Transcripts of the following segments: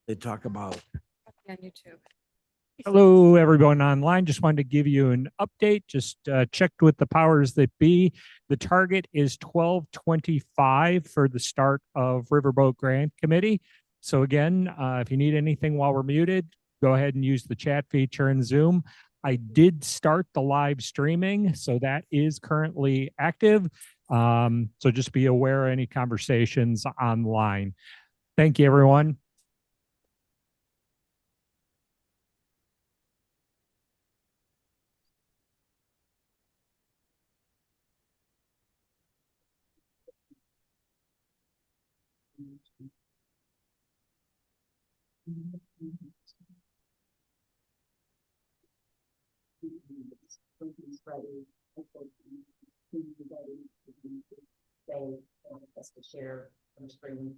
They talk about. On YouTube. Hello, everyone online. Just wanted to give you an update. Just checked with the powers that be. The target is 12:25 for the start of Riverboat Grant Committee. So again, if you need anything while we're muted, go ahead and use the chat feature in Zoom. I did start the live streaming, so that is currently active. So just be aware of any conversations online. Thank you, everyone. To share on screen.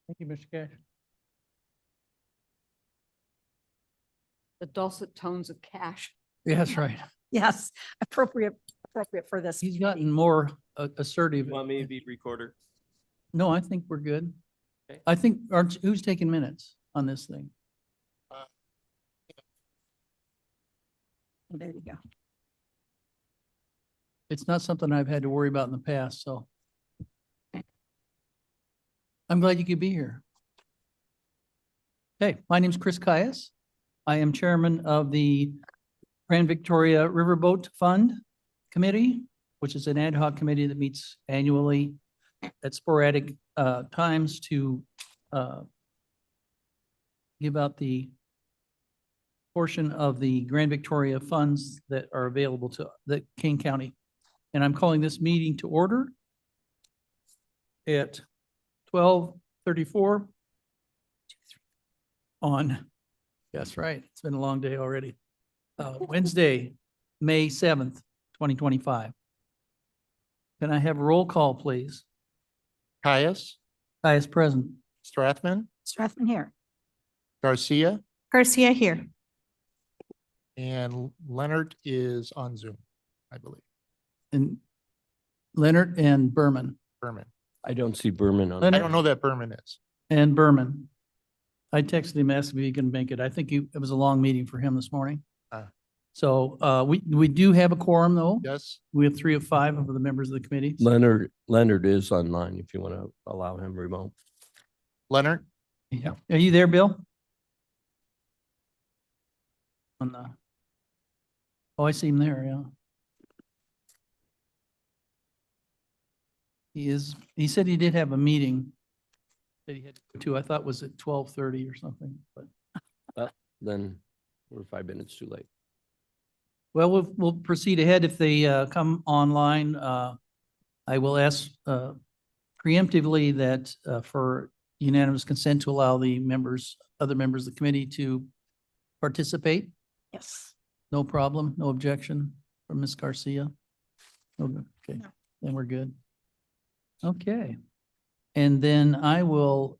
Thank you, Mr. Cash. The dulcet tones of Cash. Yeah, that's right. Yes, appropriate for this. He's gotten more assertive. Want me to be recorder? No, I think we're good. Okay. I think, who's taking minutes on this thing? There you go. It's not something I've had to worry about in the past, so. I'm glad you could be here. Hey, my name's Chris Caius. I am chairman of the Grand Victoria Riverboat Fund Committee, which is an ad hoc committee that meets annually at sporadic times to give out the portion of the Grand Victoria funds that are available to the King County. And I'm calling this meeting to order at 12:34 on, that's right, it's been a long day already. Wednesday, May 7th, 2025. Can I have a roll call, please? Caius, Caius present. Strathman, Strathman here. Garcia, Garcia here. and Leonard is on Zoom, I believe. And Leonard and Berman. Berman. I don't see Berman on. I Leonard don't know that Berman is. and Berman. I texted him, asked if he can make it. I think it was a long meeting for him this morning. Ah. So we do have a quorum though. Yes, We have 3 of 5 of the members of the committee. Leonard is online if you want to allow him remote. Leonard, Yeah. Are you there, Bill? On the. Oh, I see him there, yeah. He said he did have a meeting that he had to go to. I thought was at 12:30 or something, but, Then we're 5 minutes too late. well, we'll proceed ahead. If they come online, I will ask preemptively that for unanimous consent to allow the other members of the committee to participate. Yes. No problem, no objection from Ms. Garcia. Okay, No. then we're good. Okay. And then I will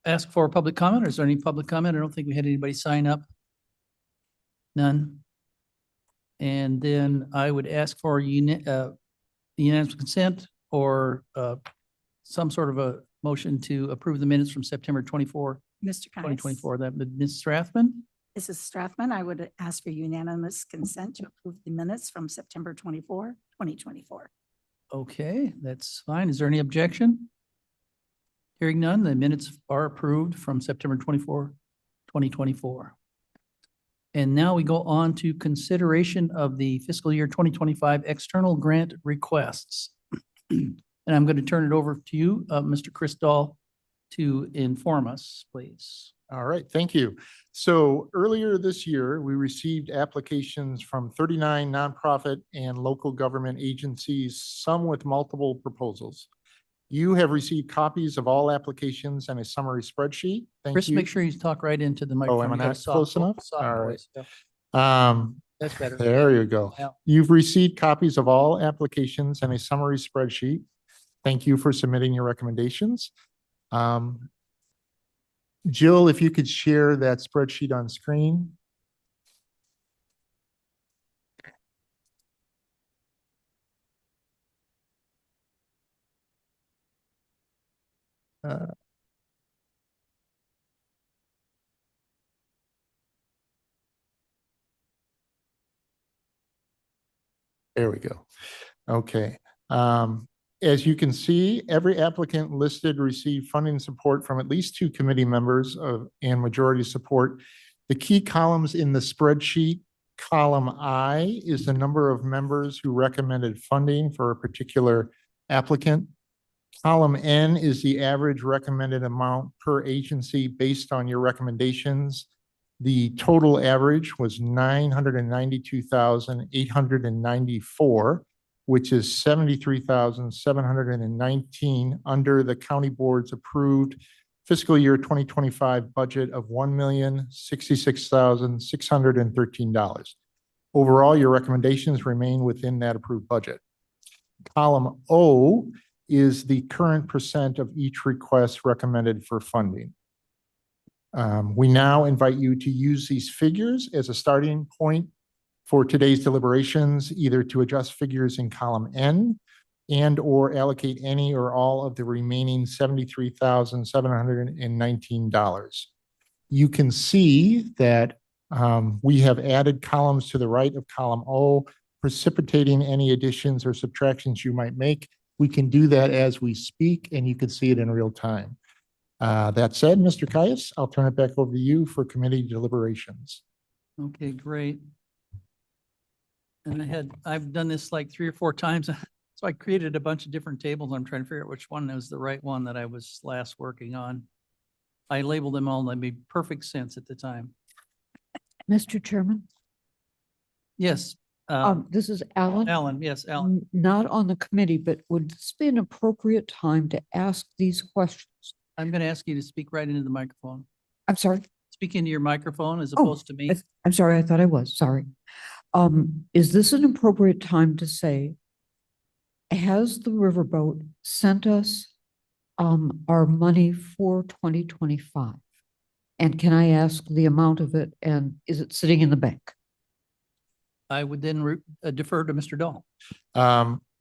ask for public comment. Is there any public comment? I don't think we had anybody sign up. None. And then I would ask for unanimous consent or some sort of a motion to approve the minutes from September 24, Mr. Caius. 2024. That, Ms. Strathman? This is Strathman. I would ask for unanimous consent to approve the minutes from September 24, 2024. Okay, that's fine. Is there any objection? Hearing none, the minutes are approved from September 24, 2024. And now we go on to consideration of the fiscal year 2025 external grant requests. And I'm going to turn it over to you, Mr. Chris Dahl, to inform us, please. all right, thank you. So earlier this year, we received applications from 39 nonprofit and local government agencies, some with multiple proposals. You have received copies of all applications and a summary spreadsheet. Thank Chris, you. make sure you talk right into the Oh, microphone. am I You got a not soft close vo- enough? soft All right. voice. Yeah, Um, that's better. There you go. Yeah. You've received copies of all applications and a summary spreadsheet. Thank you for submitting your recommendations. Jill, if you could share that spreadsheet on screen. There we go. Okay. As you can see, every applicant listed received funding support from at least two committee members and majority support. The key columns in the spreadsheet, column I is the number of members who recommended funding for a particular applicant. Column N is the average recommended amount per agency based on your recommendations. The total average was 992,894, which is 73,719 under the county board's approved fiscal year 2025 budget of $1,066,613. Overall, your recommendations remain within that approved budget. Column O is the current percent of each request recommended for funding. We now invite you to use these figures as a starting point for today's deliberations, either to adjust figures in column N and or allocate any or all of the remaining $73,719. You can see that we have added columns to the right of column O, precipitating any additions or subtractions you might make. We can do that as we speak, and you can see it in real time. That said, Mr. Caius, I'll turn it back over to you for committee deliberations. Okay, great. And I've done this like 3 or 4 times. So I created a bunch of different tables. I'm trying to figure out which one was the right one that I was last working on. I labeled them all and they made perfect sense at the time. Mr. Chairman, Yes, this is Alan. Alan, yes, Alan. Not on the committee, but would this be an appropriate time to ask these questions? I'm going to ask you to speak right into the microphone. I'm sorry. Speak into your microphone as Oh, opposed to me. I'm sorry. I thought I was. Sorry. Is this an appropriate time to say, has the Riverboat sent us our money for 2025? And can I ask the amount of it, and is it sitting in the bank? I would then defer to Mr. Dahl.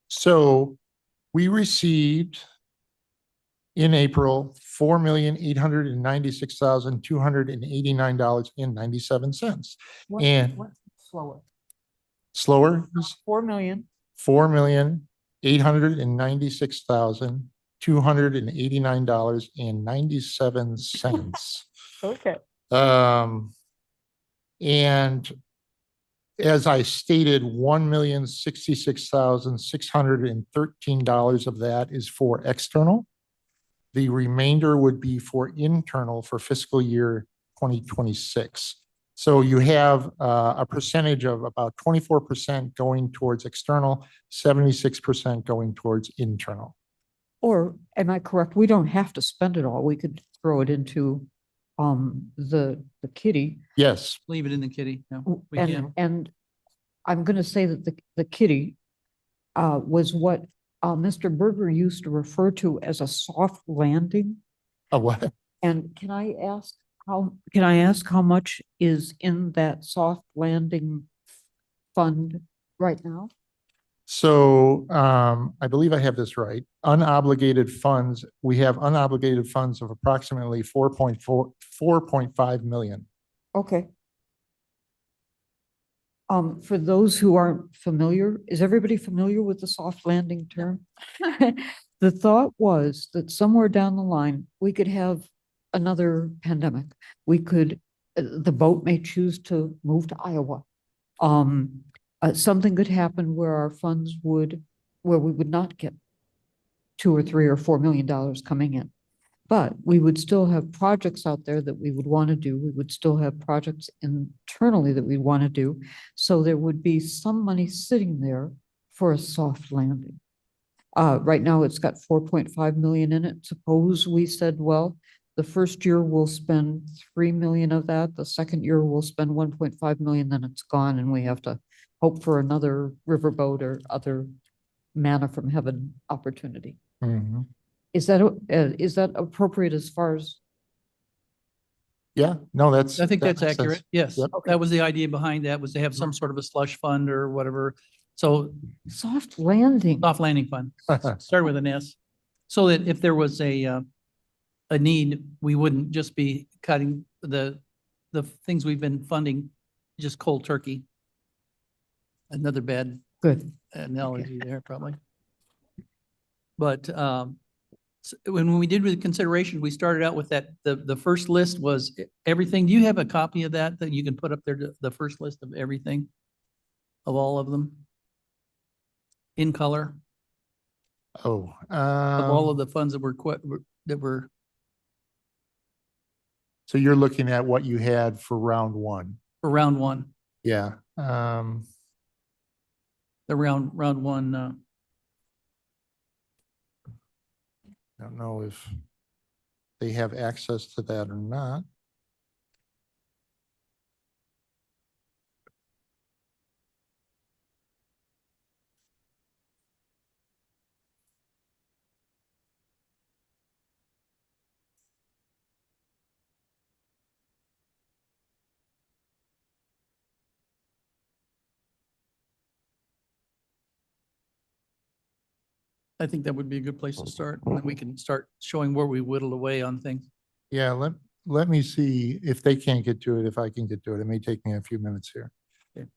So we received in April, $4,896,289.97. And Slower. slower, 4 million. $4,896,289.97. Okay. And as I stated, $1,066,613 of that is for external. The remainder would be for internal for fiscal year 2026. So you have a percentage of about 24% going towards external, 76% going towards internal. Or am I correct? We don't have to spend it all. We could throw it into the kitty. Yes. Leave it in the kitty. No, we can. And I'm going to say that the kitty was what Mr. Berger used to refer to as a soft landing. A what? And can I ask how much is in that soft landing fund right now? So I believe I have this right. Unobligated funds, we have unobligated funds of approximately 4.5 million. Okay. For those who aren't familiar, is everybody familiar with the soft landing term? The thought was that somewhere down the line, we could have another pandemic. We could, the boat may choose to move to Iowa. Something could happen where our funds where we would not get $2 or $3 or $4 million coming in. But we would still have projects out there that we would want to do. We would still have projects internally that we want to do. So there would be some money sitting there for a soft landing. Right now it's got 4.5 million in it. Suppose we said, well, the first year we'll spend 3 million of that. The second year we'll spend 1.5 million, then it's gone and we have to hope for another riverboat or other manna from heaven opportunity. Mm-hmm. Is that appropriate as far as? Yeah, no, I think that that's makes sense. accurate. Yes, Yep. that was the idea behind that, was to have some sort of a slush fund or whatever. So Soft landing. soft landing fund, start with an S. So that if there was a need, we wouldn't just be cutting the things we've been funding just cold turkey. Another bad Good. analogy there probably. But when we did with consideration, we started out with that, the first list was everything. Do you have a copy of that you can put up there, the first list of everything? Of all of them? In color, Oh, of all of the funds that were, so you're looking at what you had for round one. for round one, Yeah. the round one, I don't know if they have access to that or not. I think that would be a good place to start. And then we can start showing where we whittled away on things. Yeah, let me see if they can't get to it, if I can get to it. It may take me a few minutes here. Okay.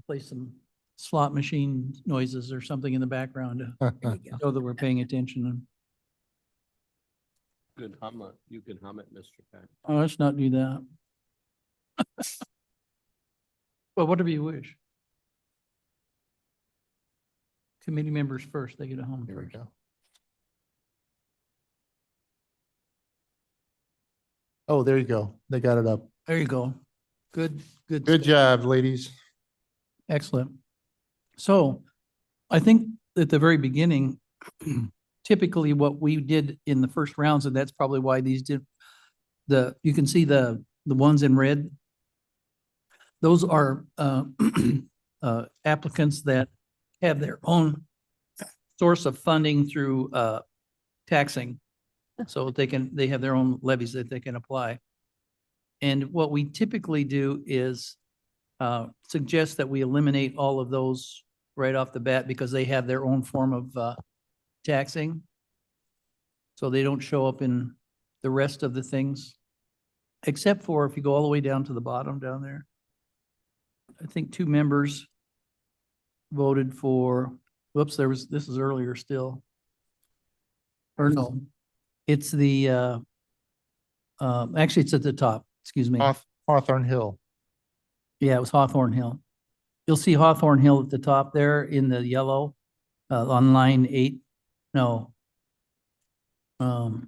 Play some slot machine noises or something in the background to show that we're paying attention. Good hum it. You can hum it, Mr. Peck. Oh, let's not do that. Well, whatever you wish. Committee members first, they get a home Here we first. go. Oh, there you go. They got it up. There you go. Good. Good job, ladies. Excellent. So I think at the very beginning, typically what we did in the first rounds, and that's probably why these did you can see the ones in red. Those are applicants that have their own source of funding through taxing. So they have their own levies that they can apply. And what we typically do is suggest that we eliminate all of those right off the bat because they have their own form of taxing. So they don't show up in the rest of the things, except for if you go all the way down to the bottom down there. I think 2 members voted for, whoops, this is earlier still. Or no, it's the, actually it's at the top, excuse me. Hawthorne Hill. Yeah, it was Hawthorne Hill. You'll see Hawthorne Hill at the top there in the yellow, on line 8, no. And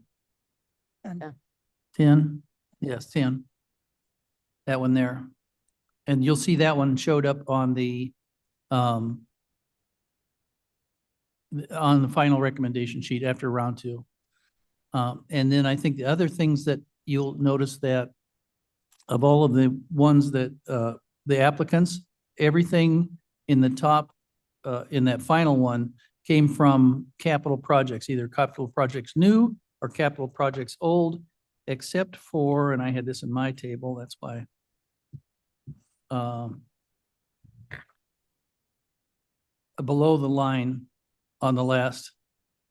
10, yes, 10. That one there. And you'll see that one showed up on the final recommendation sheet after round 2. And then I think the other things that you'll notice that of all of the ones that, the applicants, everything in the top, in that final one came from capital projects, either capital projects new or capital projects old, except for, and I had this in my table, that's why. Below the line on the last.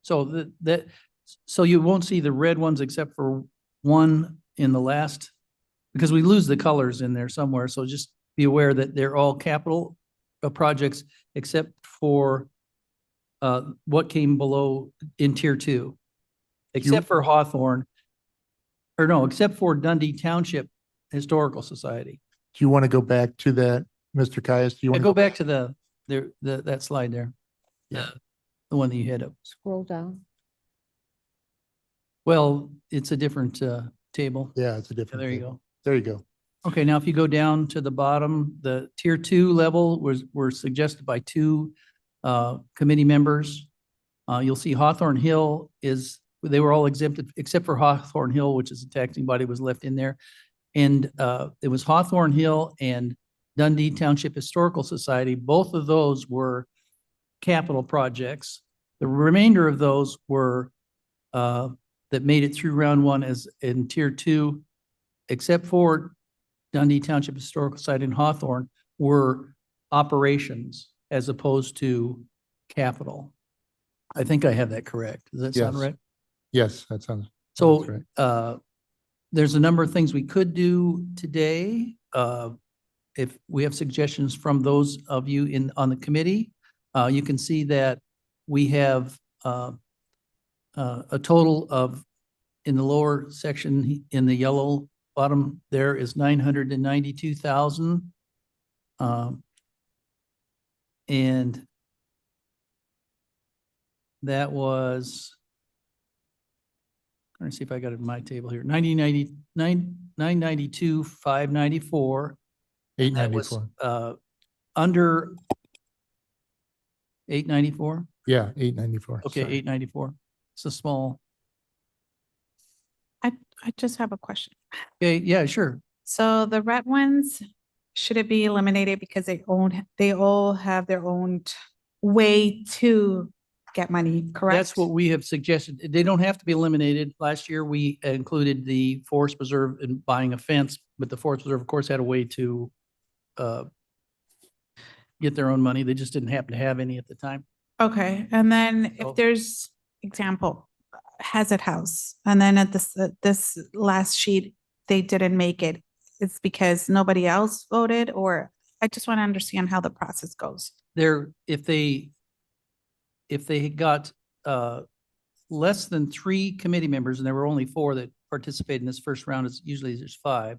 So so you won't see the red ones except for one in the last, because we lose the colors in there somewhere. So just be aware that they're all capital projects except for what came below in tier 2, except for Hawthorne, or no, except for Dundee Township Historical Society. Do you want to go back to that, Mr. Caius? Do you Yeah, want to go back to that slide there. Yeah. The one that you had up. Scroll down. Well, it's a different table. Yeah, it's a Yeah, different. there you table. go. There you go. Okay, now if you go down to the bottom, the tier 2 level were suggested by 2 committee members. You'll see Hawthorne Hill they were all exempted except for Hawthorne Hill, which is a taxing body, was left in there. And it was Hawthorne Hill and Dundee Township Historical Society. Both of those were capital projects. The remainder of those were that made it through round 1 as in tier 2, except for Dundee Township Historical Society and Hawthorne, were operations as opposed to capital. I think I have that correct. Does that sound Yes. right? Yes, that sounds. So, that's right. there's a number of things we could do today. If we have suggestions from those of you on the committee, you can see that we have, a total of, in the lower section, in the yellow bottom, there is 992,000. And that was, let me see if I got it in my table here, 992, 594. Eight That was, ninety-four. under 894. Yeah, 894. Okay, 894. It's a small, I just have a question. okay, yeah, sure. So the red ones, should it be eliminated because they all have their own way to get money, correct? That's what we have suggested. They don't have to be eliminated. Last year, we included the Forest Preserve in buying a fence, but the Forest Preserve, of course, had a way to get their own money. They just didn't happen to have any at the time. Okay, and then So- if there's, example, Hazard House, and then at this last sheet, they didn't make it. It's because nobody else voted, or I just want to understand how the process goes. If they got less than 3 committee members, and there were only 4 that participated in this first round, it's usually there's 5.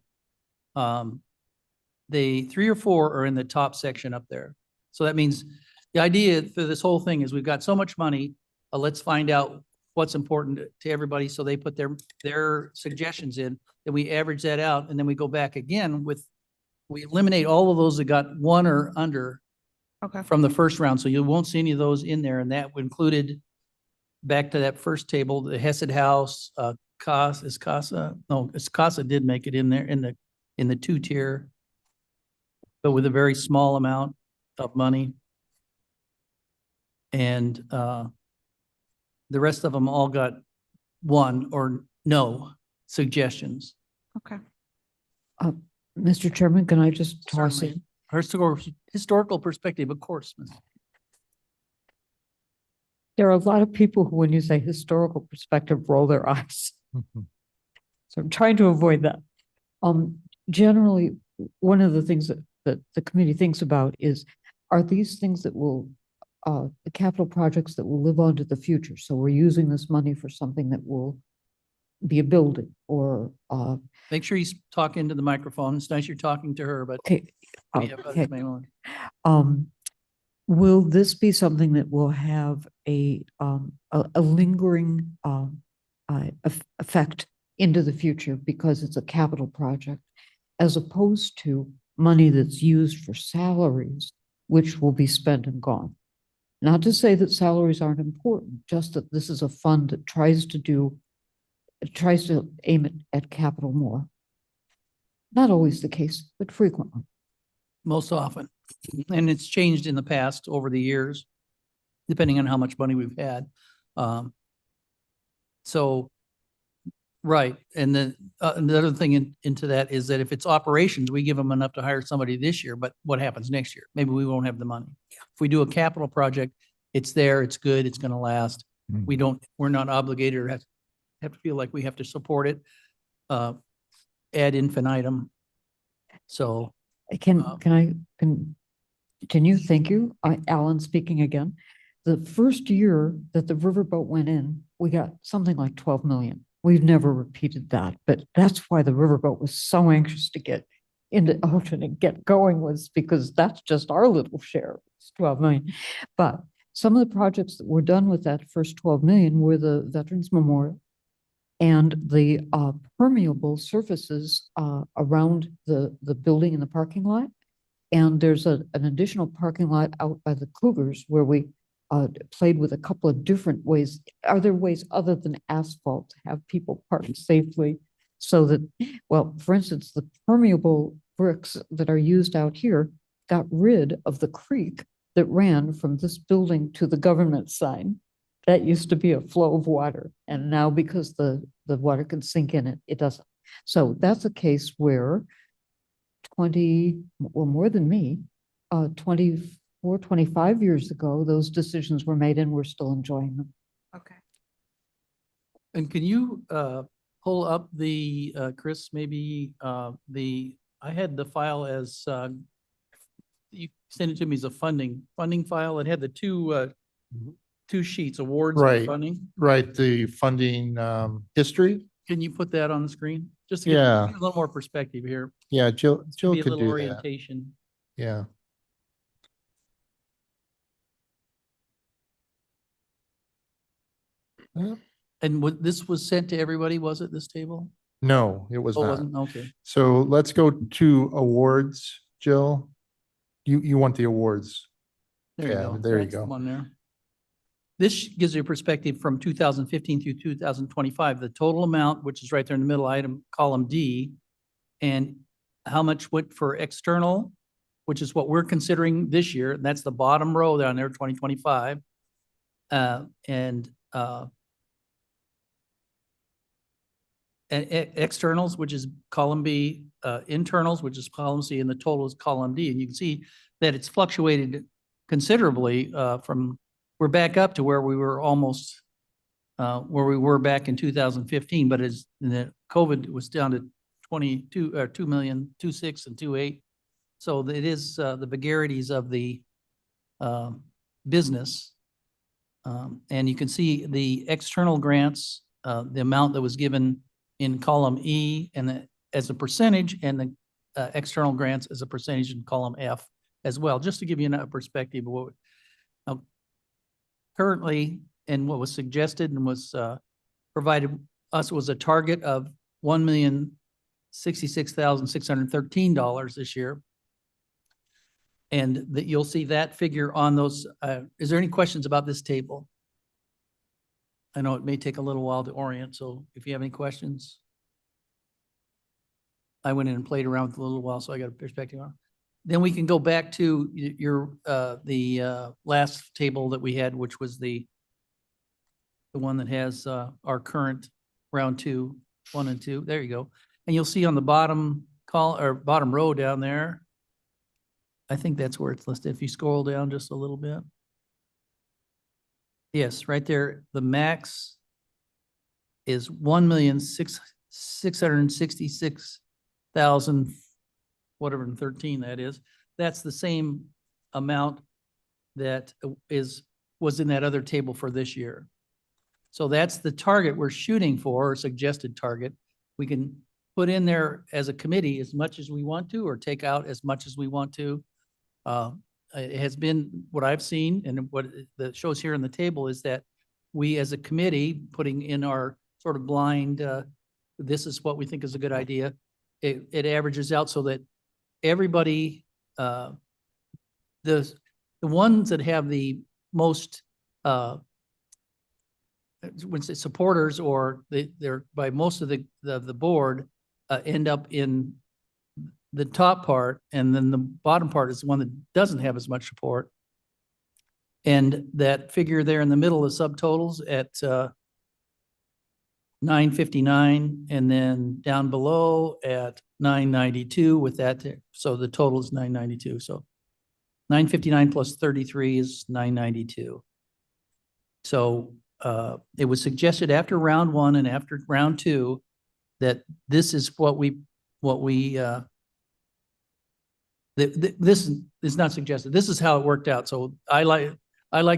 They 3 or 4 are in the top section up there. So that means the idea for this whole thing is we've got so much money, let's find out what's important to everybody. So they put their suggestions in, then we average that out, and then we go back again we eliminate all of those that got 1 or under Okay. from the first round. So you won't see any of those in there. And that included, back to that first table, the Hesed House, Casa did make it in there in the 2-tier, but with a very small amount of money. And the rest of them all got 1 or no suggestions. Okay. Mr. Chairman, can I just toss Certainly. in? Historical perspective, of course. There are a lot of people who, when you say historical perspective, roll their eyes. So I'm trying to avoid that. Generally, one of the things that the committee thinks about is, are these things that will, the capital projects that will live on to the future? So we're using this money for something that will be a building or, Make sure you talk into the microphone. It's nice you're talking to her, but okay. we have others Okay. may want. Will this be something that will have a lingering effect into the future because it's a capital project, as opposed to money that's used for salaries, which will be spent and gone? Not to say that salaries aren't important, just that this is a fund that tries to aim at capital more. Not always the case, but frequently. Most often. And it's changed in the past over the years, depending on how much money we've had. So, right. And then the other thing into that is that if it's operations, we give them enough to hire somebody this year, but what happens next year? Maybe we won't have the money. If we do a capital project, it's there, it's good, it's going to last. We're not obligated or have to feel like we have to support it ad infinitum. So, Can I continue? Thank you. Alan speaking again. The first year that the Riverboat went in, we got something like 12 million. We've never repeated that, but that's why the Riverboat was so anxious to get into ocean and get going, was because that's just our little share. It's 12 million. But some of the projects that were done with that first 12 million were the Veterans Memorial and the permeable surfaces around the building and the parking lot. And there's an additional parking lot out by the Cougars where we played with a couple of different ways. Are there ways other than asphalt to have people park safely so that, well, for instance, the permeable bricks that are used out here got rid of the creek that ran from this building to the government sign. That used to be a flow of water. And now because the water can sink in it, it doesn't. So that's a case where 20, or more than me, 20 25 years ago, those decisions were made and we're still enjoying them. Okay. And can you pull up the, Chris, maybe I had the file as, you sent it to me as a funding file. It had the two sheets, awards and Right. funding. Right, the funding history. Can you put that on the screen? Just to get Yeah, a little more perspective here. yeah, Jill Be a could little do that. orientation. Yeah. And this was sent to everybody, was it, this table? No, it was Oh, it not. wasn't? Okay. So let's go to awards, Jill. You want the awards. There you Yeah, go. there you That's the go. one there. This gives you a perspective from 2015 through 2025, the total amount, which is right there in the middle item, column D, and how much went for external, which is what we're considering this year. And that's the bottom row down there, 2025. Externals, which is column B, internals, which is column C, and the total is column D. And you can see that it's fluctuated considerably from, we're back up to where we were almost, where we were back in 2015, but as the COVID was down to 22, 2,000,026 and 28. So it is the vagaries of the business. And you can see the external grants, the amount that was given in column E and as a percentage, and the external grants as a percentage in column F as well, just to give you a perspective of what currently and what was suggested and was provided us was a target of $1,066,613 this year. And that you'll see that figure on those. Is there any questions about this table? I know it may take a little while to orient, so if you have any questions. I went in and played around with it a little while, so I got a perspective on it. Then we can go back to your, the last table that we had, which was the one that has our current round 2, 1 and 2. There you go. And you'll see on the bottom bottom row down there, I think that's where it's listed. If you scroll down just a little bit. Yes, right there, the max is 1,666,000, whatever, and 13 that is. That's the same amount that was in that other table for this year. So that's the target we're shooting for, or suggested target. We can put in there as a committee as much as we want to, or take out as much as we want to. It has been what I've seen, and what that shows here in the table is that we as a committee, putting in our sort of blind, this is what we think is a good idea. It averages out so that everybody, the ones that have the most, when say supporters, or they're by most of the board, end up in the top part, and then the bottom part is the one that doesn't have as much support. And that figure there in the middle is subtotals at 959, and then down below at 992 with that. So the total is 992. So 959 plus 33 is 992. So it was suggested after round 1 and after round 2 that this is what we this is not suggested. This is how it worked out. So I like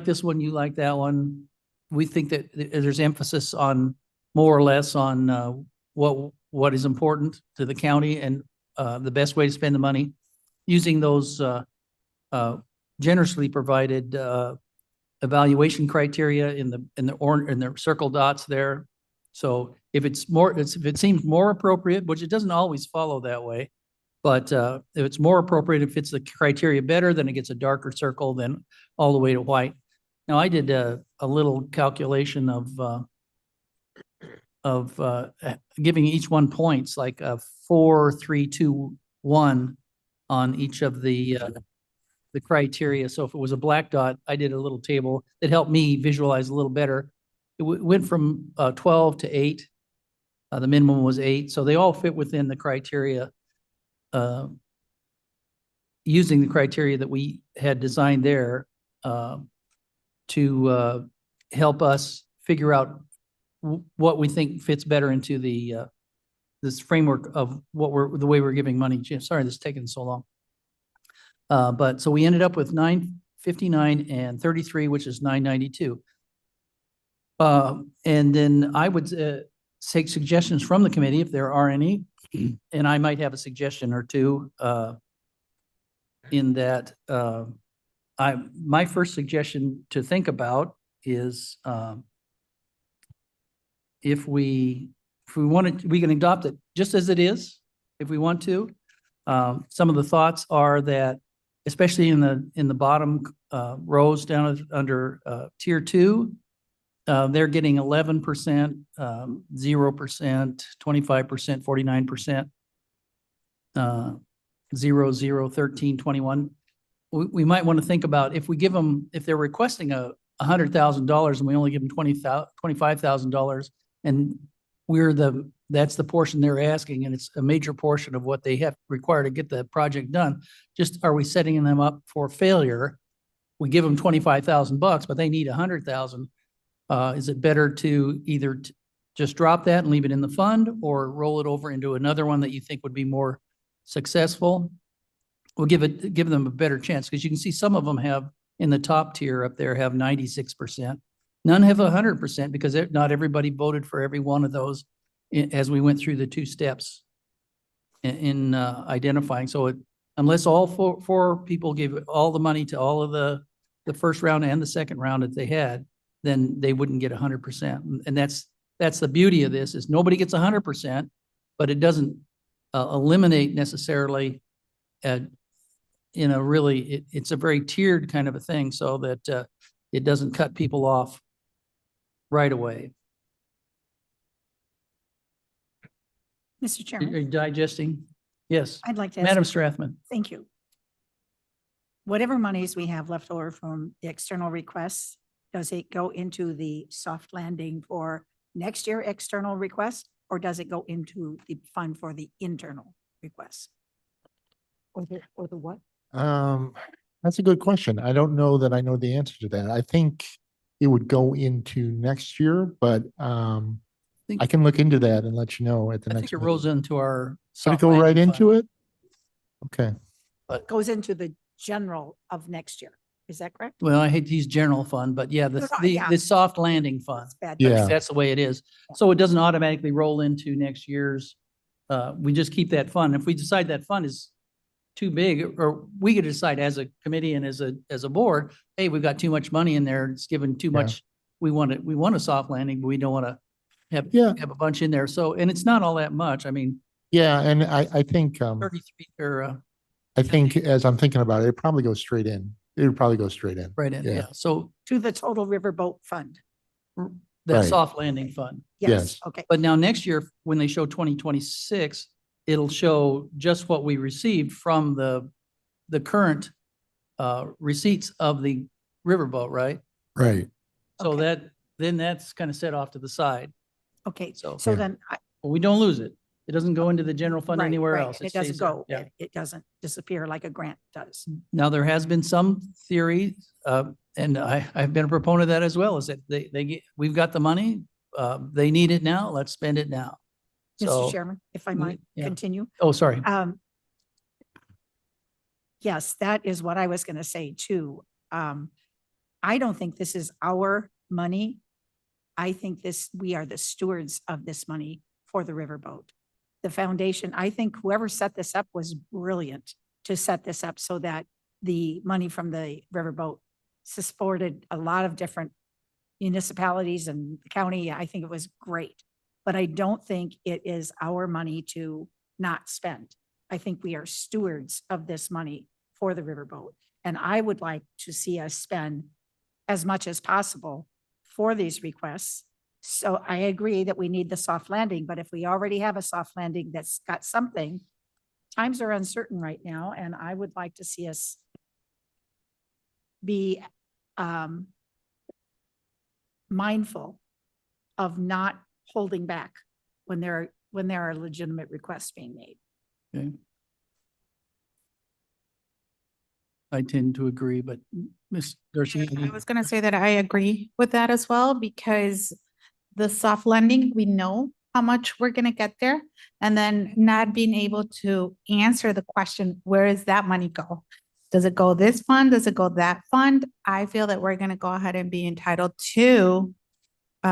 this one. You like that one. We think that there's emphasis on more or less on what is important to the county, and the best way to spend the money using those generously provided evaluation criteria in the circle dots there. So if it seems more appropriate, which it doesn't always follow that way, but if it's more appropriate, if it's the criteria better, then it gets a darker circle than all the way to white. Now, I did a little calculation of giving each one points, like 4, 3, 2, 1 on each of the criteria. So if it was a black dot, I did a little table that helped me visualize a little better. It went from 12 to 8. The minimum was 8. So they all fit within the criteria using the criteria that we had designed there to help us figure out what we think fits better into the this framework of the way we're giving money. Jim, sorry, this is taking so long. But so we ended up with 959 and 33, which is 992. And then I would take suggestions from the committee if there are any, and I might have a suggestion or two in that. My first suggestion to think about is if we wanted, we can adopt it just as it is if we want to. Some of the thoughts are that, especially in the bottom rows down under tier 2, they're getting 11%, 0%, 25%, 49%, 0, 0, 13, 21. We might want to think about if we give them, if they're requesting $100,000 and we only give them $25,000, and that's the portion they're asking, and it's a major portion of what they have required to get the project done. Just, are we setting them up for failure? We give them $25,000, but they need $100,000. Is it better to either just drop that and leave it in the fund, or roll it over into another one that you think would be more successful? We'll give them a better chance, because you can see some of them have in the top tier up there have 96%. None have 100% because not everybody voted for every one of those as we went through the 2 steps in identifying. So unless all four people gave all the money to all of the first round and the second round that they had, then they wouldn't get 100%. And that's the beauty of this, is nobody gets 100%, but it doesn't eliminate necessarily in a really, it's a very tiered kind of a thing, so that it doesn't cut people off right away. Mr. Are Chairman, you digesting? Yes. I'd like to Madam ask, Strathman. thank you. Whatever monies we have left over from the external requests, does it go into the soft landing for next year external request, or does it go into the fund for the internal requests? Or the what? That's a good question. I don't know that I know the answer to that. I think it would go into next year, but I can look into that and let you know at the I next. think it rolls into our. Did it go right into it? Okay. Goes into the general of next year. Is that correct? Well, I hate to use general fund, but yeah, Yeah. the soft landing fund. That's bad. Yeah. That's the way it is. So it doesn't automatically roll into next year's. We just keep that fund. If we decide that fund is too big, or we could decide as a committee and as a board, hey, we've got too much money in there. It's given too much. We want a soft landing, but we don't want to have a bunch in there. So, and it's not all that much. I mean. Yeah, and I think 33 or. I think as I'm thinking about it, it probably goes straight in. It would probably go straight in. Right in, Yeah. yeah. So To the total Riverboat fund. that Right. soft landing fund. Yes. Okay. But now next year, when they show 2026, it'll show just what we received from the current receipts of the Riverboat, right? Right. So Okay. then that's kind of set off to the side. Okay. So So Yeah. then but we don't lose it. It doesn't go into the general fund Right, anywhere right, else. It doesn't stays there. go, Yeah. it doesn't disappear like a grant does. Now, there has been some theory, and I've been a proponent of that as well, is that we've got the money, they need it now, let's spend it now. Mr. So, Chairman, if I might yeah. continue. oh, sorry. Yes, that is what I was going to say too. I don't think this is our money. I think we are the stewards of this money for the Riverboat. The foundation, I think whoever set this up was brilliant to set this up so that the money from the Riverboat supported a lot of different municipalities and the county. I think it was great, but I don't think it is our money to not spend. I think we are stewards of this money for the Riverboat. And I would like to see us spend as much as possible for these requests. So I agree that we need the soft landing, but if we already have a soft landing that's got something, times are uncertain right now, and I would like to see us be mindful of not holding back when there are legitimate requests being made. Okay. I tend to agree, but Ms. Garcia. I was gonna say that I agree with that as well, because the soft landing, we know how much we're gonna get there. And then not being able to answer the question, where does that money go? Does it go this fund? Does it go that fund? I feel that we're gonna go ahead and be entitled to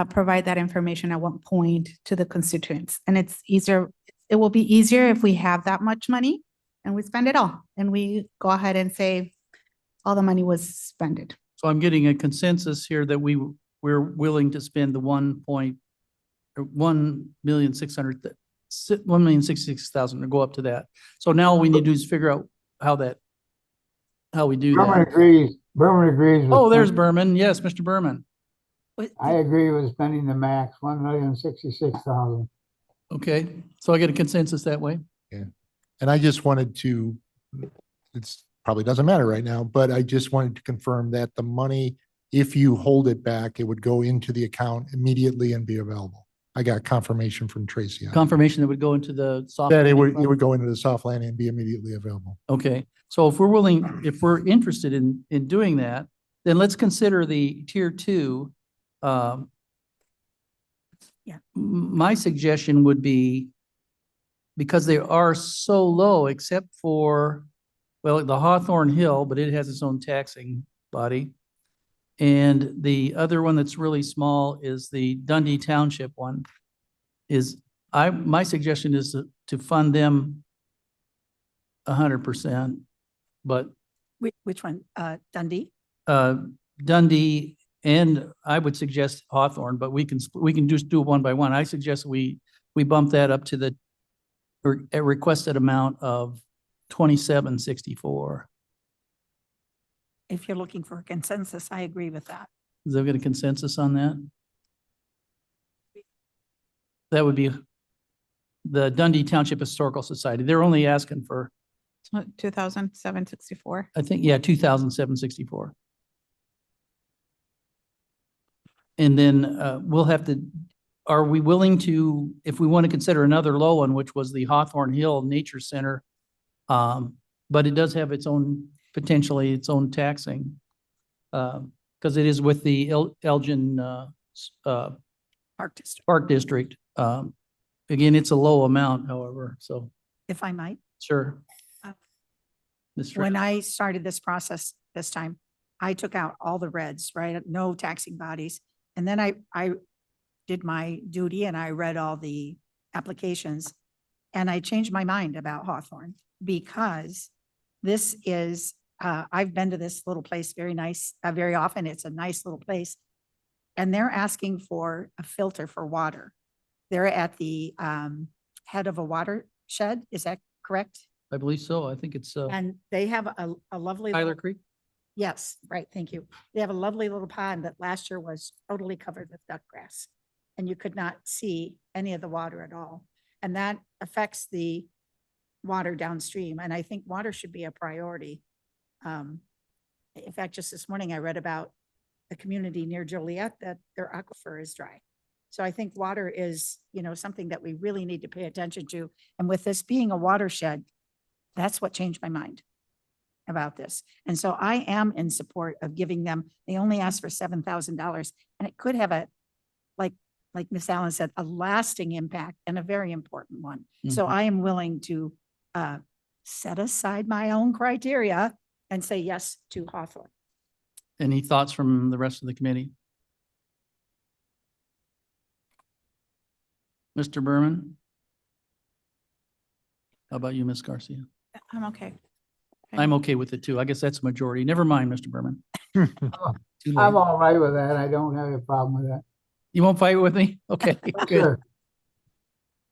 provide that information at one point to the constituents. And it's easier, it will be easier if we have that much money and we spend it all. And we go ahead and say, all the money was spent. So I'm getting a consensus here that we're willing to spend the 1,666,000 to go up to that. So now all we need to do is figure out how we do Berman that. agrees, Berman agrees. with Oh, there's spending- Berman. Yes, Mr. Berman. I agree with spending the max, 1,066,000. Okay, so I get a consensus that way. And I just wanted to, it's probably doesn't matter right now, but I just wanted to confirm that the money, if you hold it back, it would go into the account immediately and be available. I got confirmation from Tracy. on that. Confirmation that would go into the soft. That it landing would, fund? it would go into the soft landing and be immediately available. Okay, so if we're interested in doing that, then let's consider the tier two. Yeah. My suggestion would be, because they are so low, except for, well, the Hawthorne Hill, but it has its own taxing body. And the other one that's really small is the Dundee Township one. My suggestion is to fund them 100%, but Which one? Dundee? Dundee, and I would suggest Hawthorne, but we can just do it one by one. I suggest we bump that up to a requested amount of 2764. If you're looking for a consensus, I agree with that. Is there a consensus on that? That would be the Dundee Township Historical Society. They're only asking for, 2,764. I think, yeah, 2,764. And then we'll have to, are we willing to, if we want to consider another low one, which was the Hawthorne Hill Nature Center, but it does have potentially its own taxing, because it is with the Elgin Park District, Park District. Again, it's a low amount, however, so if I might. sure. Uh, Ms. When Fran- I started this process this time, I took out all the reds, right? No taxing bodies. And then I did my duty and I read all the applications. And I changed my mind about Hawthorne because this is, I've been to this little place, very nice, very often. It's a nice little place. And they're asking for a filter for water. They're at the head of a watershed. Is that correct? I believe so. I think it's And they have a lovely. Tyler little- Creek. Yes, right, thank you. They have a lovely little pond that last year was totally covered with duck grass. And you could not see any of the water at all. And that affects the water downstream. And I think water should be a priority. In fact, just this morning, I read about a community near Joliet that their aquifer is dry. So I think water is, something that we really need to pay attention to. And with this being a watershed, that's what changed my mind about this. And so I am in support of giving them, they only asked for $7,000 and it could have like Ms. Allen said, a lasting impact and a very important one. So Mhm. I am willing to set aside my own criteria and say yes to Hawthorne. Any thoughts from the rest of the committee? Mr. Berman? How about you, Ms. Garcia? I'm okay. I'm okay with it too. I guess that's a majority. Never mind, Mr. Berman. Too late. I'm all right with that. I don't have a problem with that. You won't fight with me? Okay, good. Sure.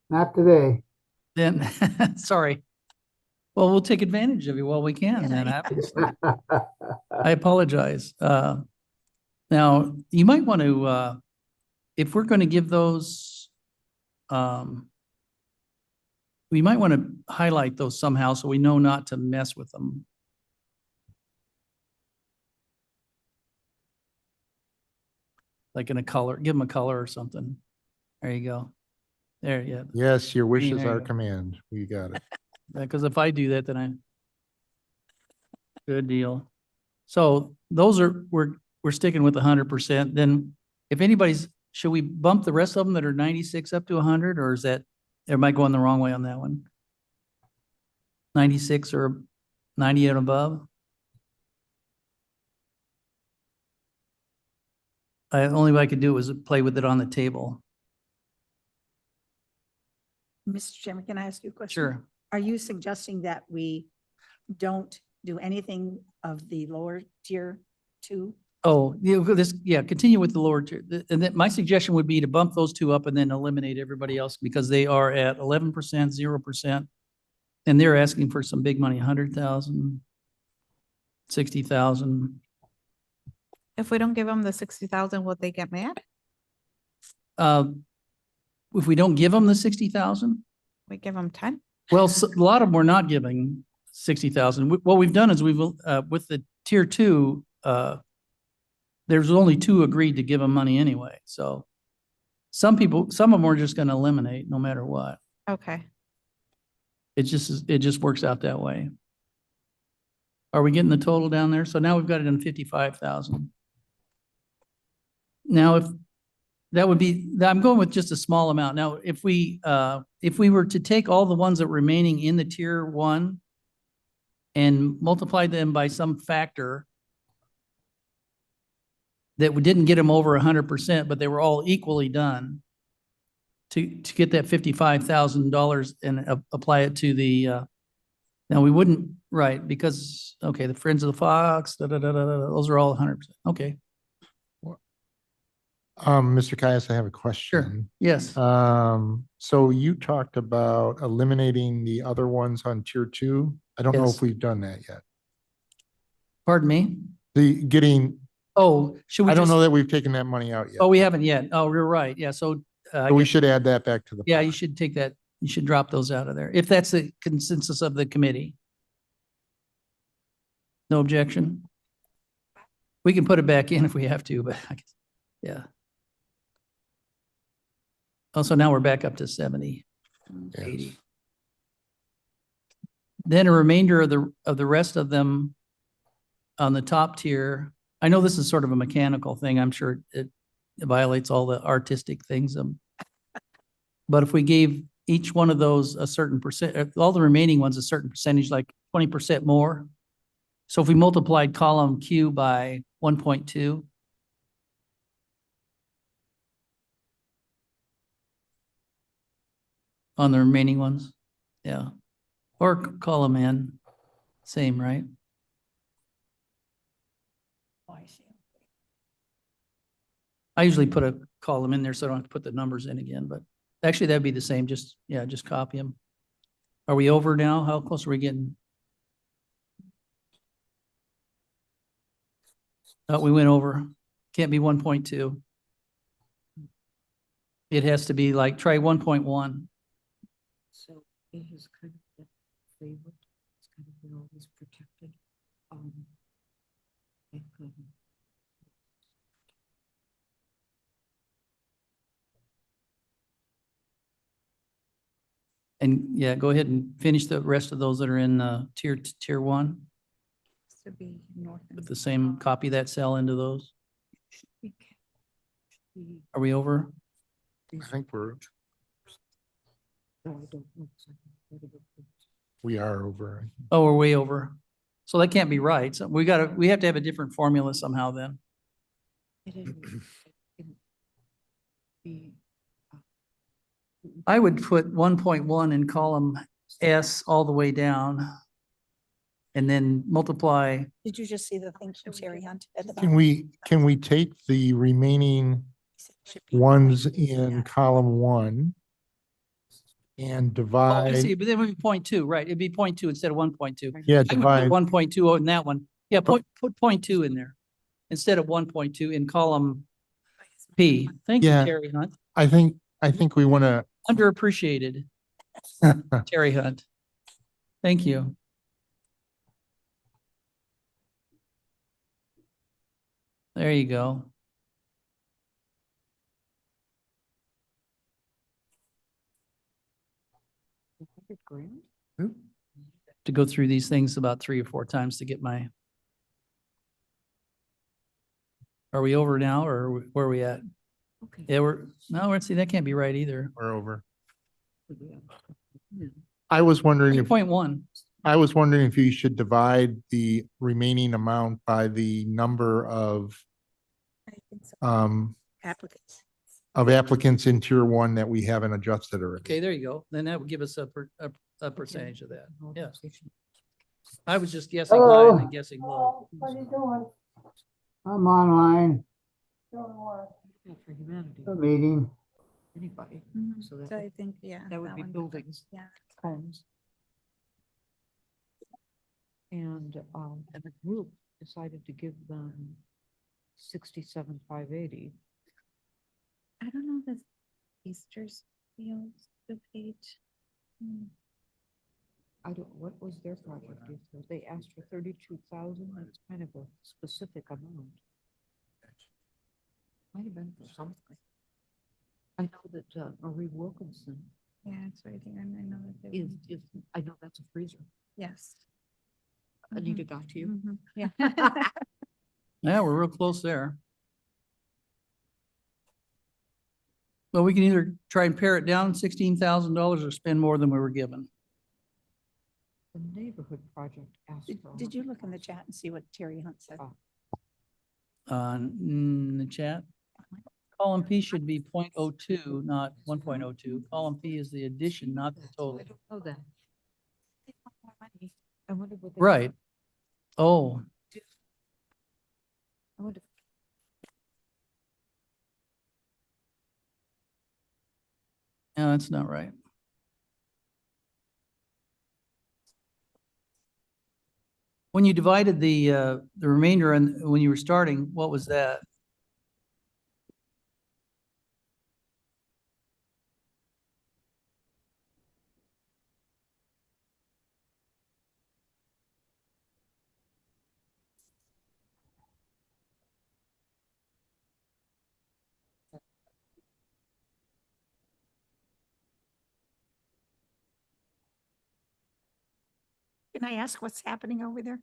Not today. Then, sorry. Well, we'll take advantage of you while we can then, obviously. I apologize. Now, you might want to, if we're going to give those, we might want to highlight those somehow so we know not to mess with them. Like in a color, give them a color or something. There you go. There, yeah. Yes, your wish There is you our go. command. We got it. Because if I do that, then Good deal. So those are, we're sticking with 100%. Then if anybody's, should we bump the rest of them that are 96 up to 100, or is that, am I going the wrong way on that one? 96 or 90 and above? Only way I could do was play with it on the table. Mr. Chairman, can I ask you a question? Sure. Are you suggesting that we don't do anything of the lower tier two? Oh, yeah, continue with the lower tier. And then my suggestion would be to bump those two up and then eliminate everybody else because they are at 11%, 0%. And they're asking for some big money, 100,000, 60,000. If we don't give them the 60,000, would they get mad? If we don't give them the 60,000, We give them 10? well, a lot of them we're not giving 60,000. What we've done is we've, with the tier two, there's only two agreed to give them money anyway. So some people, some of them are just going to eliminate no matter what. Okay. It just works out that way. Are we getting the total down there? So now we've got it in 55,000. Now, if that would be, I'm going with just a small amount. Now, if we were to take all the ones that were remaining in the tier one and multiply them by some factor that we didn't get them over 100%, but they were all equally done to get that $55,000 and apply it to the, now we wouldn't, right, because, okay, the Friends of the Fox, those are all 100%. Okay, Mr. Caius, I have a question. yes. So you talked about eliminating the other ones on tier two. I don't know Yes. if we've done that yet. Pardon me? Oh, should we I don't just, know that we've taken that money out yet. oh, we haven't yet. Oh, you're right. Yeah, so. I So we guess- should add that back to the. Yeah, pot. you should take that, you should drop those out of there, if that's the consensus of the committee. No objection? We can put it back in if we have to, but I guess, yeah. Also, now we're back up to 70, Yes. 80. Then a remainder of the rest of them on the top tier. I know this is sort of a mechanical thing. I'm sure it violates all the artistic things. But if we gave each one of those a certain percent, all the remaining ones a certain percentage, like 20% more. So if we multiplied column Q by 1.2, on the remaining ones, yeah. Or column N, same, right? Oh, I see. I usually put a column in there so I don't have to put the numbers in again, but actually that'd be the same, just, yeah, just copy them. Are we over now? How close are we getting? Oh, we went over. Can't be 1.2. It has to be like, try 1.1. So it has kind of been favored, it's kind of been always protected. and, And yeah, go ahead and finish the rest of those that are in tier one To be north and with the same, copy that cell into those. Are we over? I think I don't know exactly. we are over. Oh, we're way over. So that can't be right. So we have to have a different formula somehow then. It is- it can be, I would put 1.1 in column S all the way down. And then multiply, Did you just see the thing from Terry Hunt at the Can bottom? can we take the remaining Should be ones right. in Yeah. column one and oh, I see, divide, but then it would be 0.2, right? It'd be 0.2 instead of 1.2. yeah, I would put divide, 1.2 in that one. Yeah, put 0.2 in there instead of 1.2 in column P. Thank you, Yeah. Terry Hunt. I think we want to, Underappreciated, Terry Hunt. Thank you. There you go. $100,000? to go through these things about 3 or 4 times to get my. Are we over now or where are we at? Okay. Yeah, see, that can't be right either. We're over. I was wondering if, 3.1. I was wondering if you should divide the remaining amount by the number I think so. of Applicants. applicants in tier 1 that we haven't adjusted already. Okay, there you go. Then that would give us a percentage of that. Yeah. I was just guessing high and then guessing low. What are you doing? I'm online, For humanity, the meeting. anybody. Mhm. So that So would- I think, yeah. That would be one. buildings, Yeah. homes. And the group decided to give them 67,580. I don't know if Easter's fields, the page. I don't, what was their project? They asked for 32,000. That's kind of a specific amount. Might have been for something. I know that Marie Wilkinson Yeah, it's right here, and I know that they. is, I know that's a freezer. Yes. Anita got to you. Mhm, Yeah. Yeah, we're real close there. Well, we can either try and pare it down $16,000 or spend more than we were given. The neighborhood project asked for. Did you look in the chat and see what Terry Hunt said? In the chat. Column P should be 0.02, not 1.02. Column P is the addition, not the total. I don't know that. I wonder what. Right. Oh, I wonder. no, that's not right. When you divided the remainder and when you were starting, what was that? Can I ask what's happening over there?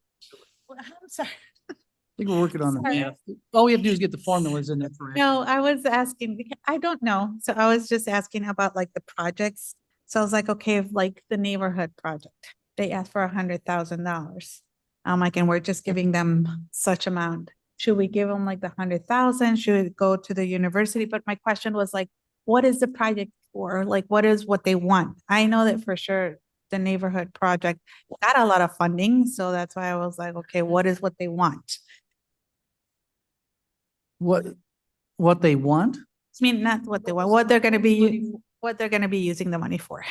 Well, I'm sorry. I think we're working on the Sorry. math. All we have to do is get the formulas in there correct. No, I was asking, I don't know. So I was just asking about like the projects. So I was like, okay, if like the neighborhood project, they asked for $100,000. I'm like, and we're just giving them such amount. Should we give them like the 100,000? Should it go to the university? But my question was like, what is the project for? Like, what is what they want? I know that for sure the neighborhood project got a lot of funding. So that's why I was like, okay, what is what they want? What they want? I mean, not what they want, what they're gonna be using the money for.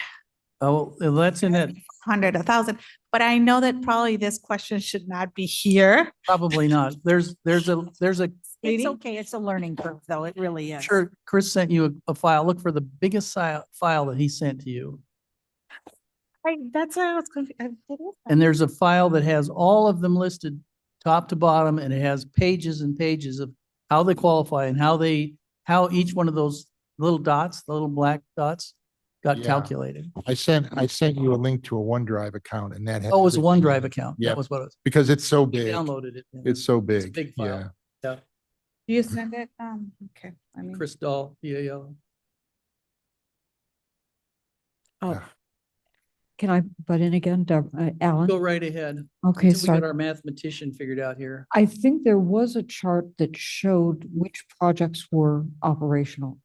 Oh, well, that's in that, 100, 1,000, but I know that probably this question should not be here. probably not. There's a, It's Meeting? okay. It's a learning curve, though. It really is. sure, Chris sent you a file. Look for the biggest file that he sent to you. That's why I was confused. And there's a file that has all of them listed top to bottom, and it has pages and pages of how they qualify and how each one of those little dots, the little black dots, got Yeah. calculated. I sent you a link to a OneDrive account and that. had Oh, it was a everything in OneDrive it. account. Yeah, That was what it was. because it's so You big. downloaded it. yeah. It's so big. big file. Yeah. Yeah. You send it, okay. I mean, Chris Dahl, yeah. Can I butt in again, Alan? Go right ahead. Okay, Until we sorry. got our mathematician figured out here. I think there was a chart that showed which projects were operational.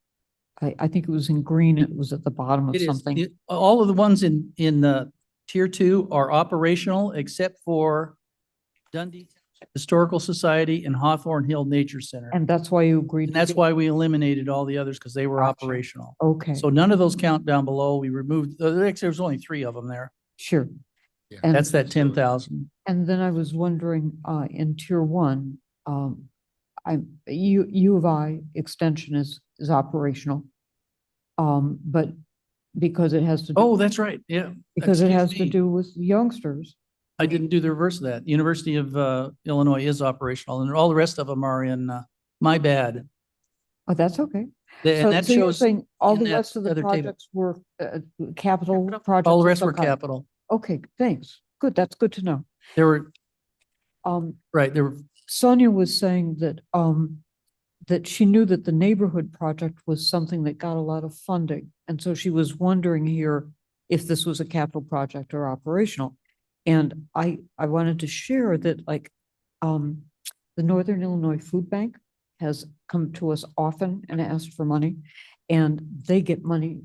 I think it was in green. It was at the bottom of It is, something. all of the ones in tier 2 are operational except for Dundee Historical Society and Hawthorne Hill Nature Center. And that's why you agreed. And to that's give- why we eliminated all the others because they were Gotcha. operational. Okay, So none of those count down below. We removed, actually, there's only 3 of them there. sure. Yeah. And- That's that 10,000. And then I was wondering, in tier 1, U of I extension is operational. But because it has to. do- Oh, that's right. Yeah. Because it excuse has to me. do with youngsters. I didn't do the reverse of that. University of Illinois is operational and all the rest of them are in, my bad. Oh, that's okay. And that So you're shows, saying all in the that rest of the other table. projects were capital projects? all the of rest some were kind? capital. Okay, thanks. good. That's good to know. There were, Um, right, there were, Sonia was saying that she knew that the neighborhood project was something that got a lot of funding. And so she was wondering here if this was a capital project or operational. And I wanted to share that the Northern Illinois Food Bank has come to us often and asked for money. And they get money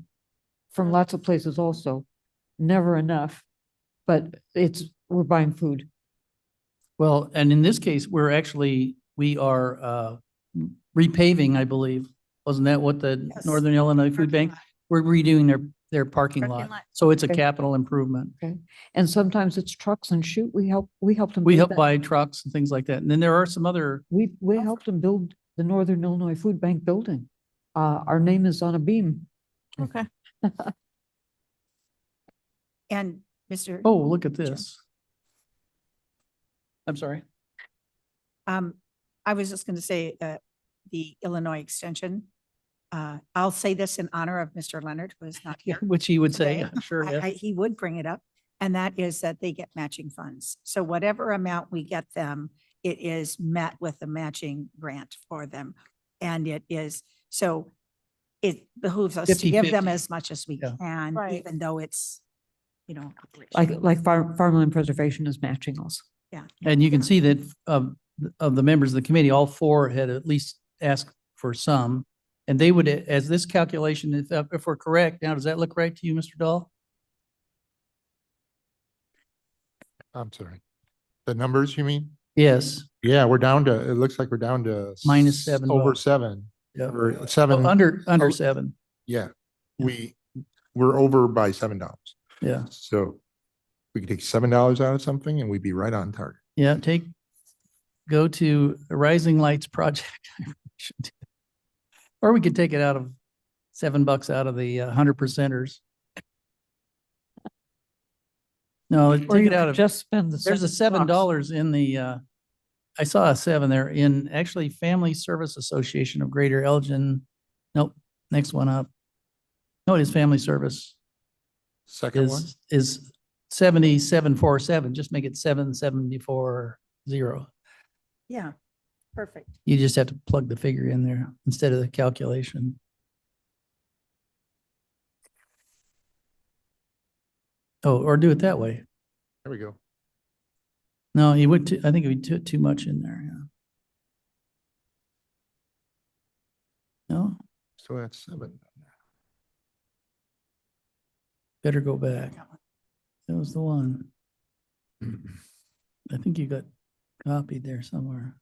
from lots of places also, never enough, but we're buying food. well, and in this case, we are repaving, I believe. Wasn't that what the Yes. Northern Illinois Food Parking Bank? lot. We're redoing their parking Parking lot. lot. So it's a Okay. capital improvement. And sometimes it's trucks and shoot. We help them. We build help that. buy trucks and things like that. And then there are some other, We helped them build the Northern Illinois Food Bank building. Our name is on a beam. Okay. And Mr. oh, look at this. I'm sorry. I was just going to say, the Illinois Extension. I'll say this in honor of Mr. Leonard, who is not here. Which he would say, today. I'm sure. yeah. He would bring it up, and that is that they get matching funds. So whatever amount we get them, it is met with a matching grant for them. And it is, so it behooves us to give them 50-50. as much as we Yeah. can, Right. even though it's, you know. Like farmland preservation is matching us. Yeah. And you can see that of the members of the committee, all four had at least asked for some. And they would, as this calculation, if we're correct, now, does that look right to you, Mr. Dahl? I'm sorry. The numbers, you mean? Yes. Yeah, it looks like we're down to Minus $7. over 7 Yeah. or Oh, 7. under oh, 7. Yeah, Yeah. we're over by $7. Yeah. So we could take $7 out of something and we'd be right on target. Yeah. Go to the Rising Lights project. Or we could take it out of $7 out of the 100%ers. No, Or take you it out could of, just spend the. there's a $7 in the, I saw a 7 there in actually Family Service Association of Greater Elgin. Nope, next one up. No, it is Family Service Second one, is 7747. Just make it 7740. Yeah, perfect. You just have to plug the figure in there instead of the calculation. Oh, or do it that way. there we go. No, he would, I think he took too much in there, yeah. No, So that's 7. better go back. That was the one. I think you got copied there somewhere.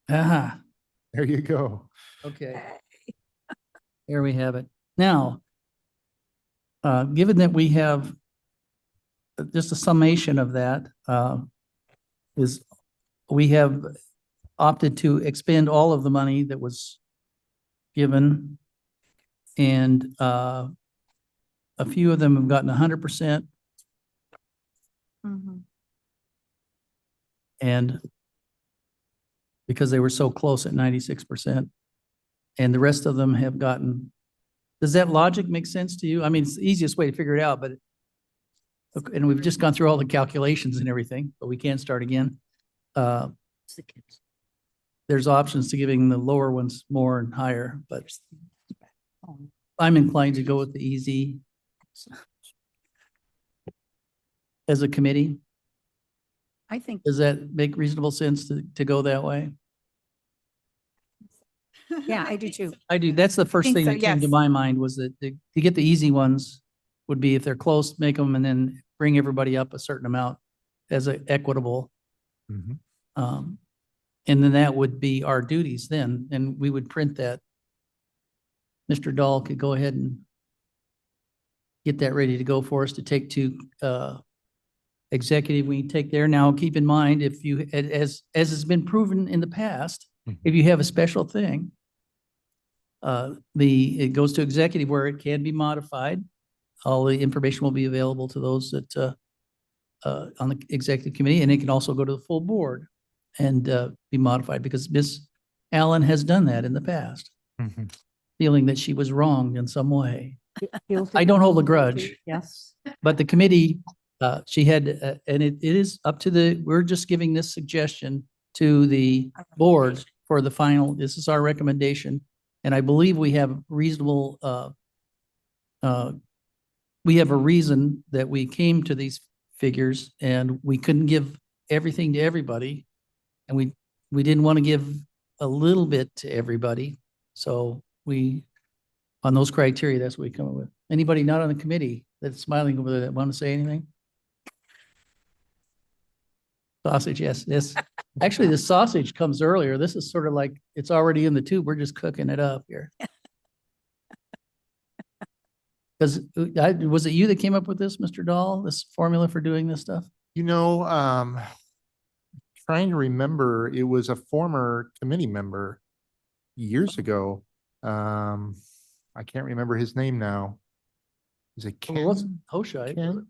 Aha, There you go. okay. There we have it. Now, given that we have just a summation of that, is we have opted to expend all of the money that was given. And a few of them have gotten 100%. Mhm. And because they were so close at 96%. And the rest of them have gotten, does that logic make sense to you? I mean, it's the easiest way to figure it out, but and we've just gone through all the calculations and everything, but we can start again. There's options to giving the lower ones more and higher, but I'm inclined to go with the easy as a committee. I think, Does that make reasonable sense to go that way? yeah, I do too. I do. That's the first think thing so, that came to yes. my mind was that to get the easy ones would be if they're close, make them and then bring everybody up a certain amount as a equitable. Mhm. And then that would be our duties then, and we would print that. Mr. Dahl could go ahead and get that ready to go for us to take to executive. We take there. Now, keep in mind, if you, as has been proven in the past, if you have a special thing, it goes to executive where it can be modified. All the information will be available to those that on the executive committee, and it can also go to the full board and be modified because Ms. Alan has done that in the past, Mhm. feeling that she was wronged in some way. Guilty I don't hold a guilty, grudge. Yes. But the committee, she had, and it is up to we're just giving this suggestion to the board for the final, this is our recommendation. And I believe we have reasonable, we have a reason that we came to these figures and we couldn't give everything to everybody. And we didn't want to give a little bit to everybody. So on those criteria, that's what we come up with. Anybody not on the committee that's smiling over there that want to say anything? Sausage, yes, yes. Actually, the sausage comes earlier. This is sort of like, it's already in the tube. We're just cooking it up here. Because was it you that came up with this, Mr. Dahl, this formula for doing this stuff? You know, trying to remember, it was a former committee member years ago. I can't remember his name now. Is it Well, it wasn't Ken? Hoshai. Ken?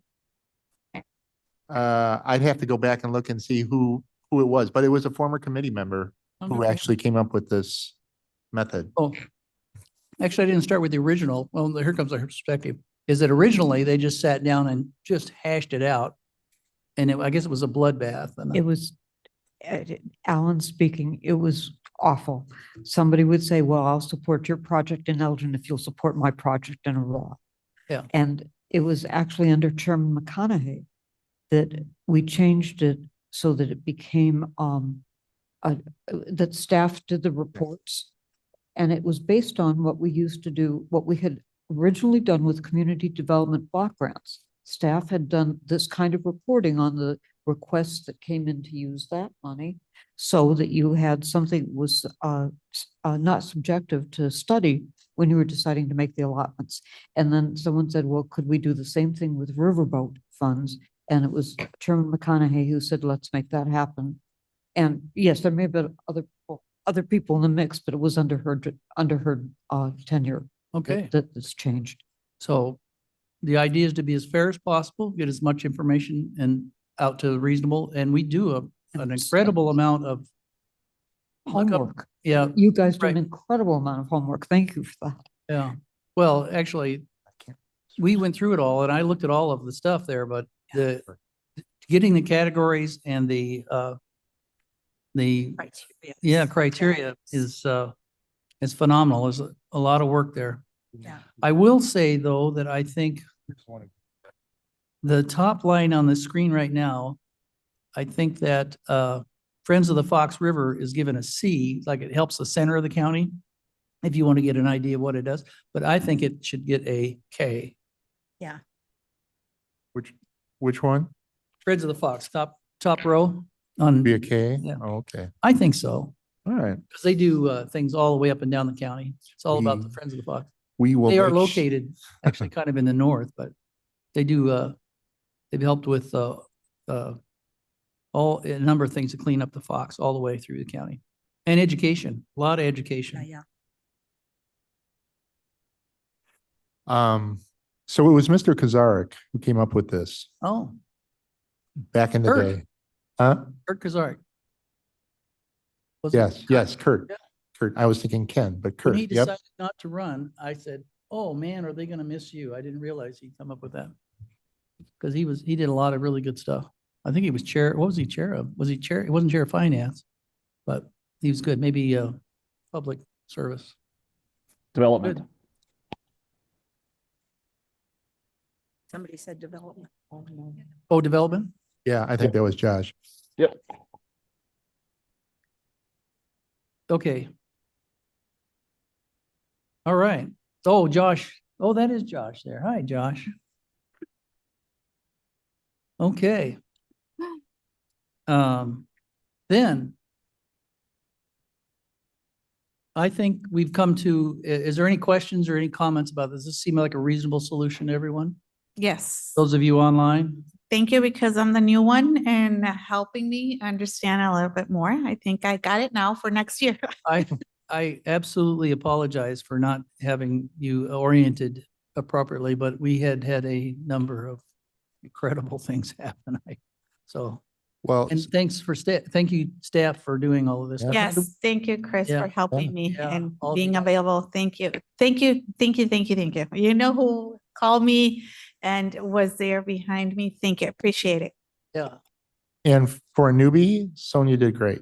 I'd have to go back and look and see who it was, but it was a former committee member who Okay. actually came up with this method. Oh, actually, I didn't start with the original. Well, here comes our perspective. Is that originally they just sat down and just hashed it out. And I guess it was a bloodbath. And It was, Alan speaking, it was awful. Somebody would say, well, I'll support your project in Elgin if you'll support my project in Aurora. Yeah. And it was actually under Chairman McConaughey that we changed it so that it became, that staff did the reports. And it was based on what we used to do, what we had originally done with community development block grants. Staff had done this kind of reporting on the requests that came in to use that money so that you had something that was not subjective to study when you were deciding to make the allotments. And then someone said, well, could we do the same thing with Riverboat funds? And it was Chairman McConaughey who said, let's make that happen. And yes, there may have been other people in the mix, but it was under her tenure. okay. That this changed. So the idea is to be as fair as possible, get as much information and out to reasonable, and we do an incredible amount of lookup. Homework. Yeah, You guys do right. an incredible amount of homework. Thank you for that. yeah. Well, actually, we went through it all and I looked at all of the stuff there, but getting the categories and the criteria is phenomenal. There's a lot of work there. Yeah. I will say though, that I think the top line on the screen right now, I think that Friends of the Fox River is given a C, like it helps the center of the county, if you want to get an idea of what it does, but I think it should get a K. Yeah. Which one? Friends of the Fox, top row on, Be a K? Yeah. Oh, okay. I think so, All right. because they do things all the way up and down the county. It's all about the We- Friends of the Fox. We will. They are make sh- located actually kind of in the north, but they do, they've helped with a number of things to clean up the fox all the way through the county. And education, a lot of education. Yeah. So it was Mr. Kazarik who came up with this Oh, back in the Kurt. day. Huh? Kurt Kazarek. Was it Yes, Kurt? yes, Kurt. Yeah. Kurt. I was thinking Ken, but When Kurt. he Yep. decided not to run, I said, oh man, are they gonna miss you? I didn't realize he'd come up with that. Because he did a lot of really good stuff. I think he was chair, what was he chair of? Was he chair? He wasn't chair of finance, but he was good. Maybe public service. Development. Good. Somebody said development. Oh, development? Yeah, I think that was Josh. Yep. Okay. All right. Oh, Josh. Oh, that is Josh there. Hi, Josh. Okay. Then I think we've come to, is there any questions or any comments about this? Does this seem like a reasonable solution to everyone? Yes. Those of you online? Thank you because I'm the new one and helping me understand a little bit more. I think I got it now for next year. I absolutely apologize for not having you oriented appropriately, but we had a number of incredible things happen. So Well, And thank you, staff, for doing all of this. Yeah. Yes, thank you, Chris, Yeah. for helping me Yeah, and all of being you. available. Thank you. Thank you, thank you, thank you, thank you. You know who called me and was there behind me. Thank you. Appreciate it. Yeah, and for a newbie, Sonia did great.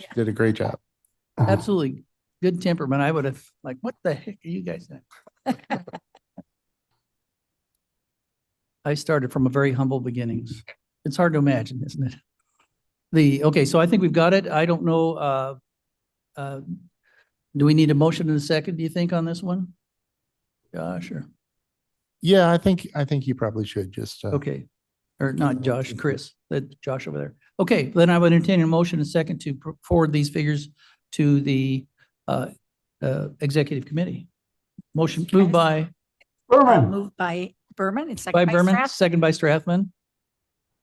She did a great job. absolutely. Good temperament. I would have like, what the heck are you guys doing? I started from a very humble beginnings. It's hard to imagine, isn't it? Okay, so I think we've got it. I don't know, do we need a motion in a second, do you think, on this one? Josh, or, Yeah, I think you probably should just, okay. Or not Josh, Chris, that Josh over there. Okay, then I would entertain a motion in a second to forward these figures to the executive committee. Motion moved by Berman, Moved by Berman and by second by Berman, Strath. second by Strathman.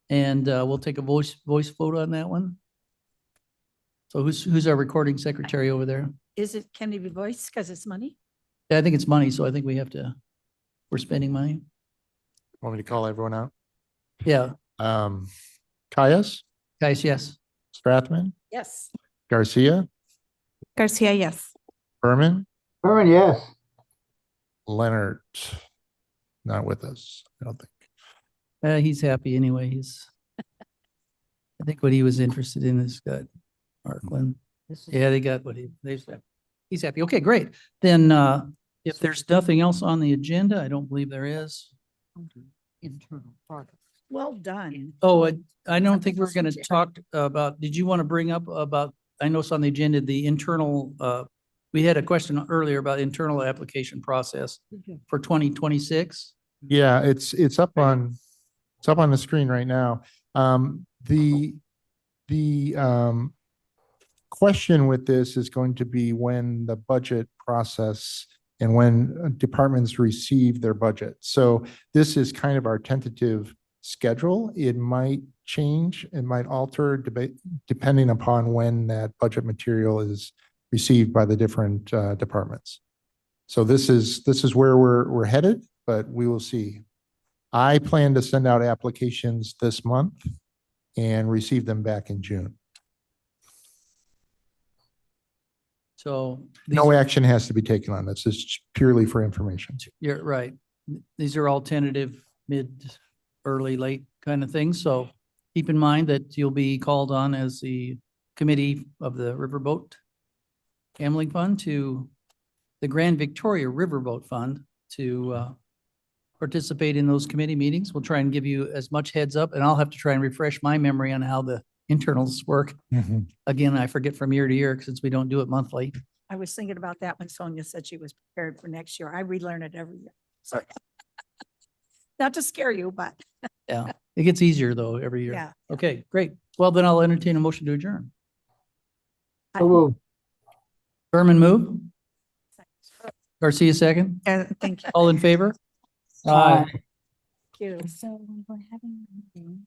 And we'll take a voice vote on that one. So who's our recording secretary over there? Can it be voice because it's money? Yeah, I think it's money, so I think we're spending money. want me to call everyone out? Yeah, Caius, guys, yes. Strathman, Yes. Garcia, Garcia, yes. Berman, Berman, yes. Leonard, not with us, I don't think. He's happy anyway. I think what he was interested in is good. Markland. Yeah, they got what he's happy. Okay, great. Then, if there's nothing else on the agenda, I don't believe there is. Internal projects. Well done. Oh, I don't think we're going to talk about, did you want to bring up about, I know it's on the agenda, the internal, we had a question earlier about internal application process for 2026. Yeah, it's up on the screen right now. The question with this is going to be when the budget process and when departments receive their budget. So this is kind of our tentative schedule. It might change, it might alter depending upon when that budget material is received by the different departments. So this is where we're headed, but we will see. I plan to send out applications this month and receive them back in June. So. No action has to be taken on this. It's purely for information. You're right. These are all tentative, mid, early, late kind of things. So keep in mind that you'll be called on as the committee of the Riverboat Gambling Fund to the Grand Victoria Riverboat Fund to participate in those committee meetings. We'll try and give you as much heads up, and I'll have to try and refresh my memory on how the internals work. Again, I forget from year to year since we don't do it monthly. I was thinking about that when Sonia said she was prepared for next year. I relearn it every year. So not to scare you, but Yeah, it gets easier though every year. yeah. Okay, great. Well, then I'll entertain a motion to adjourn. So moved. Berman move. Garcia second. Thank you. All in favor? Aye. Thank you. So we're having.